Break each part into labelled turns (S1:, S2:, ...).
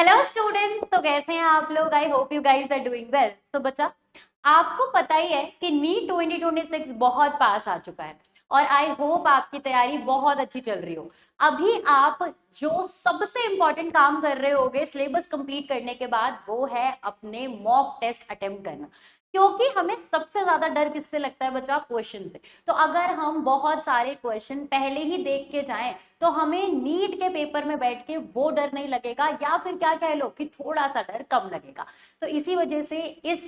S1: Hello students, तो कैसे हैं आप लोग? I hope you guys are doing well. तो बच्चा, आपको पता ही है कि नीट 2026 बहुत पास आ चुका है और आई होप आपकी तैयारी बहुत अच्छी चल रही हो। अभी आप जो सबसे इंपॉर्टेंट काम कर रहे होगे सिलेबस कंप्लीट करने के बाद, वो है अपने मॉक टेस्ट अटेम्प्ट करना। क्योंकि हमें सबसे ज्यादा डर किससे लगता है बच्चा? क्वेश्चन से। तो अगर हम बहुत सारे क्वेश्चन पहले ही देख के जाएं तो हमें नीट के पेपर में बैठ के वो डर नहीं लगेगा, या फिर क्या कह लो कि थोड़ा सा डर कम लगेगा। तो इसी वजह से इस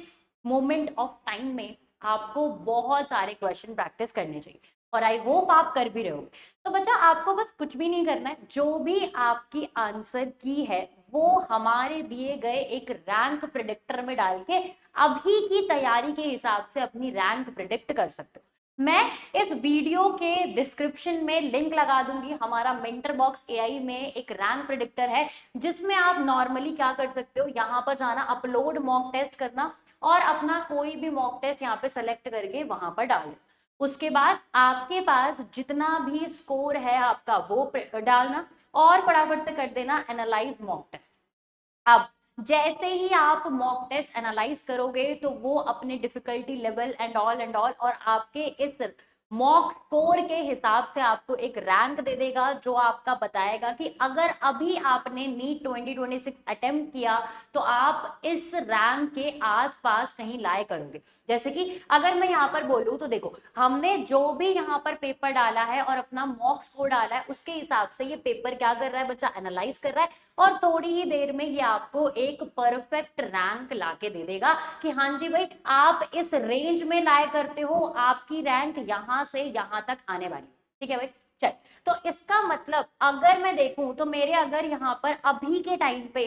S1: मोमेंट ऑफ टाइम में आपको बहुत सारे क्वेश्चन प्रैक्टिस करने चाहिए और आई होप आप कर भी रहे हो। तो बच्चा, आपको बस कुछ भी नहीं करना है, जो भी आपकी आंसर की है वो हमारे दिए गए एक रैंक प्रिडिक्टर में डाल के अभी की तैयारी के हिसाब से अपनी रैंक प्रिडिक्ट कर सकते हो। मैं इस वीडियो के डिस्क्रिप्शन में लिंक लगा दूंगी। हमारा मेंटर बॉक्स एआई में एक रैंक प्रिडिक्टर है, जिसमें आप नॉर्मली क्या कर सकते हो, यहाँ पर जाना, अपलोड मॉक टेस्ट करना और अपना कोई भी मॉक टेस्ट यहाँ पे सेलेक्ट करके वहां पर डाल देना। उसके बाद आपके पास जितना भी स्कोर है आपका वो डालना और फटाफट से कर देना एनालाइज मॉक टेस्ट। अब जैसे ही आप मॉक टेस्ट एनालाइज करोगे तो वो अपने डिफिकल्टी लेवल एंड ऑल और आपके इस मॉक स्कोर के हिसाब से आपको एक रैंक दे देगा, जो आपका बताएगा कि अगर अभी आपने नीट 2026 अटेम्प्ट किया तो आप इस रैंक के आसपास कहीं लाए करोगे। जैसे कि अगर मैं यहाँ पर बोलूँ तो देखो, हमने जो भी यहाँ पर पेपर डाला है और अपना मॉक स्कोर डाला है, उसके हिसाब से ये पेपर क्या कर रहा है बच्चा? एनालाइज कर रहा है और थोड़ी ही देर में ये आपको एक परफेक्ट रैंक लाके दे देगा कि हाँ जी भाई, आप इस रेंज में लाए करते हो, आपकी रैंक यहां से यहां तक आने वाली। ठीक है भाई, चल। तो इसका मतलब अगर मैं देखूं तो मेरे अगर यहाँ पर अभी के टाइम पे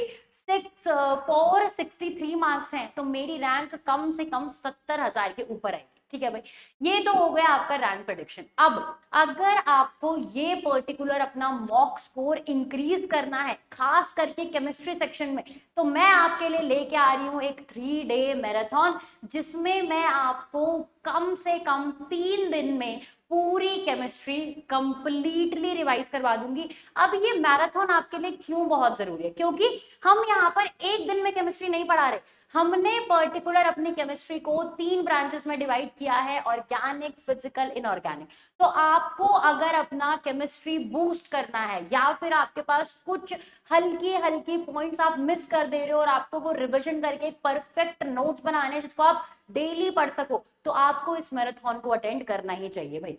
S1: 463 मार्क्स हैं तो मेरी रैंक कम से कम 70,000 के ऊपर आएगी। ठीक है भाई, ये तो हो गया आपका रैंक प्रेडिक्शन। अब अगर आपको ये पर्टिकुलर अपना मॉक स्कोर इंक्रीज करना है, खास करके केमिस्ट्री सेक्शन में, तो मैं आपके लिए लेके आ रही हूँ एक 3 डे मैराथन, जिसमें मैं आपको कम से कम 3 दिन में पूरी केमिस्ट्री कंप्लीटली रिवाइज करवा दूंगी। अब ये मैराथन आपके लिए क्यों बहुत जरूरी है? क्योंकि हम यहाँ पर एक दिन में केमिस्ट्री नहीं पढ़ा रहे, हमने पर्टिकुलर अपनी केमिस्ट्री को 3 ब्रांचेस में डिवाइड किया है, ऑर्गेनिक, फिजिकल, इनऑर्गेनिक। तो आपको अगर अपना केमिस्ट्री बूस्ट करना है या फिर आपके पास कुछ हल्की हल्की पॉइंट्स आप मिस कर दे रहे हो और आपको वो रिवीजन करके एक परफेक्ट नोट्स बनाने हैं जिसको आप डेली पढ़ सको, तो आपको इस मैराथन को अटेंड करना ही चाहिए भाई।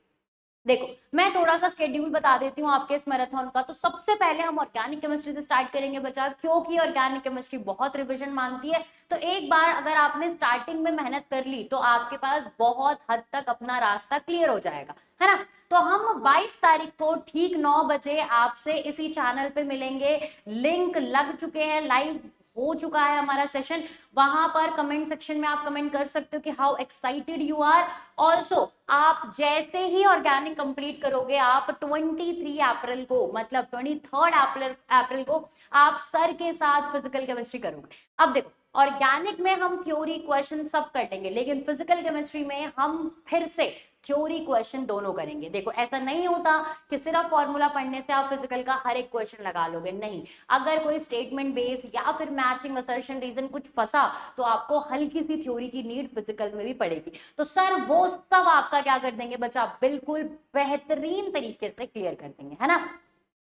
S1: देखो, मैं थोड़ा सा स्केड्यूल बता देती हूँ आपके इस मैराथन का। तो सबसे पहले हम ऑर्गेनिक केमिस्ट्री से स्टार्ट करेंगे बच्चा, क्योंकि ऑर्गेनिक केमिस्ट्री बहुत रिवीजन मांगती है। तो एक बार अगर आपने स्टार्टिंग में मेहनत कर ली तो आपके पास बहुत हद तक अपना रास्ता क्लियर हो जाएगा, है ना। तो हम 22 तारीख को ठीक 9 बजे आपसे इसी चैनल पे मिलेंगे। लिंक लग चुके हैं, लाइव हो चुका है हमारा सेशन। वहां पर कमेंट सेक्शन में आप कमेंट कर सकते हो कि how excited you are. Also आप जैसे ही ऑर्गेनिक कंप्लीट करोगे, आप 23 अप्रैल को, मतलब 23 अप्रैल को आप सर के साथ फिजिकल केमिस्ट्री करोगे। अब देखो, ऑर्गेनिक में हम थ्योरी क्वेश्चन सब कर लेंगे, लेकिन फिजिकल केमिस्ट्री में हम फिर से थ्योरी क्वेश्चन दोनों करेंगे। देखो, ऐसा नहीं होता कि सिर्फ फॉर्मूला पढ़ने से आप फिजिकल का हर एक क्वेश्चन लगा लोगे, नहीं। अगर कोई स्टेटमेंट बेस या फिर मैचिंग, असर्शन, रीजन कुछ फंसा तो आपको हल्की सी थ्योरी की नीड फिजिकल में भी पड़ेगी। तो सर वो सब आपका क्या कर देंगे बच्चा? बिल्कुल बेहतरीन तरीके से क्लियर कर देंगे, है ना।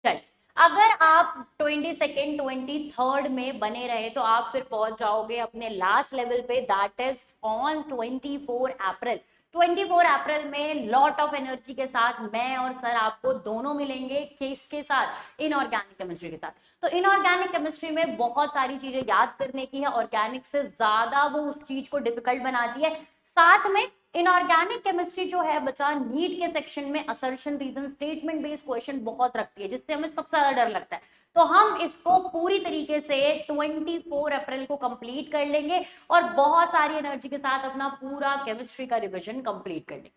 S1: चल, अगर आप 22nd 23rd में बने रहे तो आप फिर पहुंच जाओगे अपने लास्ट लेवल पे, दैट इज ऑन 24 अप्रैल। 24 अप्रैल में लॉट ऑफ एनर्जी के साथ मैं और सर आपको दोनों मिलेंगे, किसके साथ? इनऑर्गेनिक केमिस्ट्री के साथ। तो इनऑर्गेनिक केमिस्ट्री में बहुत सारी चीजें याद करने की है, ऑर्गेनिक से ज्यादा वो उस चीज को डिफिकल्ट बनाती है। साथ में इनऑर्गेनिक केमिस्ट्री जो है बच्चा, नीट के सेक्शन में assertion, reason, statement based question बहुत रखती है, जिससे हमें सबसे ज्यादा डर लगता है। तो हम इसको पूरी तरीके से 24 अप्रैल को कंप्लीट कर लेंगे और बहुत सारी एनर्जी के साथ अपना पूरा केमिस्ट्री का रिवीजन कंप्लीट कर लेंगे।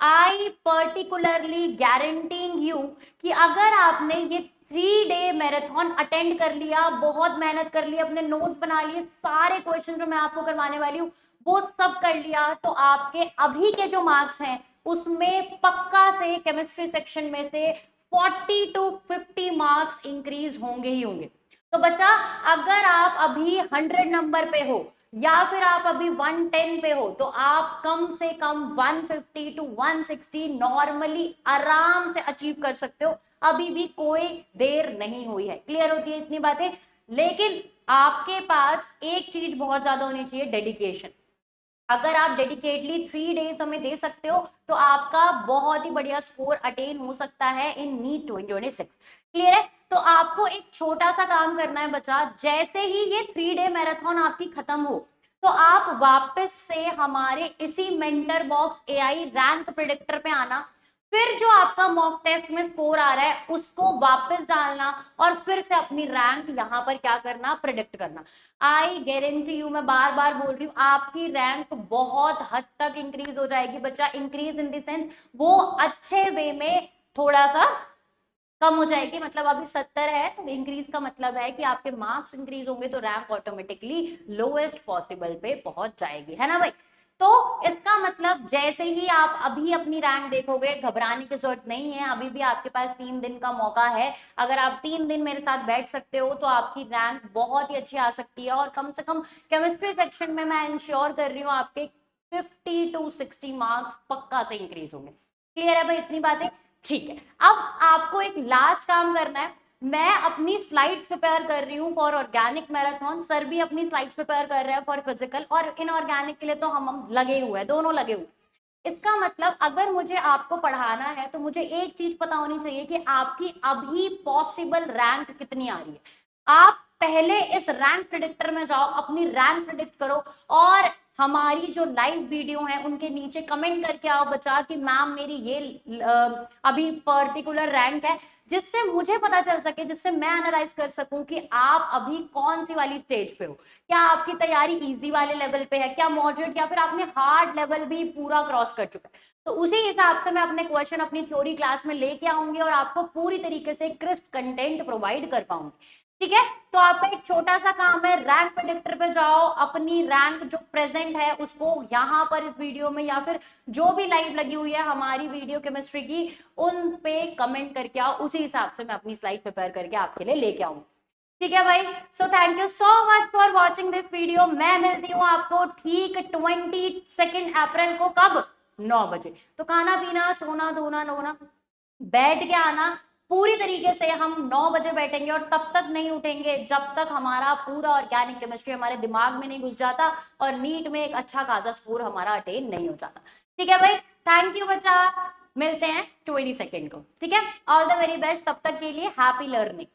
S1: आई पर्टिकुलरली गारंटीइंग यू कि अगर आपने ये 3 डे मैराथन अटेंड कर लिया, बहुत मेहनत कर ली, अपने नोट्स बना लिए, सारे क्वेश्चन जो मैं आपको करवाने वाली हूँ वो सब कर लिया, तो आपके अभी के जो मार्क्स हैं उसमें पक्का से केमिस्ट्री सेक्शन में से 40 to 50 मार्क्स इंक्रीज होंगे ही होंगे। तो बच्चा अगर आप अभी 100 नंबर पे हो या फिर आप अभी 110 पे हो तो आप कम से कम 150 टू 160 नॉर्मली आराम से अचीव कर सकते हो। अभी भी कोई देर नहीं हुई है। क्लियर होती है इतनी बातें? लेकिन आपके पास एक चीज बहुत ज्यादा होनी चाहिए, डेडिकेशन। अगर आप डेडिकेटली 3 डेज हमें दे सकते हो तो आपका बहुत ही बढ़िया स्कोर अटेन हो सकता है इन नीट 2026। क्लियर है? तो आपको एक छोटा सा काम करना है बच्चा, जैसे ही ये 3 डे मैराथन आपकी खत्म हो तो आप वापस से हमारे इसी mentor box AI rank predictor पे आना। फिर जो आपका मॉक टेस्ट में स्कोर आ रहा है उसको वापस डालना और फिर से अपनी रैंक यहाँ पर क्या करना, प्रेडिक्ट करना। आई गारंटी यू, मैं बार बार बोल रही हूँ, आपकी रैंक बहुत हद तक इंक्रीज हो जाएगी बच्चा। इंक्रीज इन द सेंस वो अच्छे वे में थोड़ा सा कम हो जाएगी। मतलब अभी 70 है तो इंक्रीज का मतलब है कि आपके मार्क्स इंक्रीज होंगे तो रैंक ऑटोमेटिकली लोएस्ट पॉसिबल पे पहुंच जाएगी, है ना भाई? तो इसका मतलब जैसे ही आप अभी अपनी रैंक देखोगे, घबराने की जरूरत नहीं है, अभी भी आपके पास 3 दिन का मौका है। अगर आप 3 दिन मेरे साथ बैठ सकते हो तो आपकी रैंक बहुत ही अच्छी आ सकती है और कम से कम केमिस्ट्री सेक्शन में मैं इंश्योर कर रही हूँ आपके 50 टू 60 मार्क्स पक्का से इंक्रीज होंगे। क्लियर है भाई इतनी बातें? ठीक है, अब आपको एक लास्ट काम करना है। मैं अपनी स्लाइड्स प्रिपेयर कर रही हूँ फॉर ऑर्गेनिक मैराथन, सर भी अपनी स्लाइड्स प्रिपेयर कर रहे हैं फॉर फिजिकल, और इनऑर्गेनिक के लिए तो हम लगे हुए हैं, दोनों लगे हुए। इसका मतलब अगर मुझे आपको पढ़ाना है तो मुझे एक चीज पता होनी चाहिए कि आपकी अभी पॉसिबल रैंक कितनी आ रही है। आप पहले इस रैंक प्रेडिक्टर में जाओ, अपनी रैंक प्रेडिक्ट करो और हमारी जो लाइव वीडियो है उनके नीचे कमेंट करके आओ बच्चा कि मैम मेरी ये अभी पर्टिकुलर रैंक है, जिससे मुझे पता चल सके, जिससे मैं एनालाइज कर सकूं कि आप अभी कौन सी वाली स्टेज पे हो। क्या आपकी तैयारी इजी वाले लेवल पे है, क्या मॉडरेट, या फिर आपने हार्ड लेवल भी पूरा क्रॉस कर चुका है। तो उसी हिसाब से मैं अपने क्वेश्चन अपनी थ्योरी क्लास में लेके आऊंगी और आपको पूरी तरीके से क्रिस्प कंटेंट प्रोवाइड कर पाऊंगी। ठीक है? तो आपका एक छोटा सा काम है, रैंक प्रेडिक्टर पे जाओ, अपनी रैंक जो प्रेजेंट है उसको यहाँ पर इस वीडियो में या फिर जो भी लाइव लगी हुई है हमारी वीडियो केमिस्ट्री की, उन पे कमेंट करके आओ। उसी हिसाब से मैं अपनी स्लाइड प्रिपेयर करके आपके लिए लेके आऊंगी। ठीक है भाई? So thank you so much for watching this video. मैं मिलती हूँ आपको ठीक 22 अप्रैल को। कब? 9 बजे। तो खाना पीना सोना धोना नोना बैठ के आना। पूरी तरीके से हम 9 बजे बैठेंगे और तब तक नहीं उठेंगे जब तक हमारा पूरा ऑर्गेनिक केमिस्ट्री हमारे दिमाग में नहीं घुस जाता और नीट में एक अच्छा खासा स्कोर हमारा अटेन नहीं हो जाता। ठीक है भाई? थैंक यू बच्चा, मिलते हैं 22 को। ठीक है? ऑल द वेरी बेस्ट, तब तक के लिए हैप्पी लर्निंग।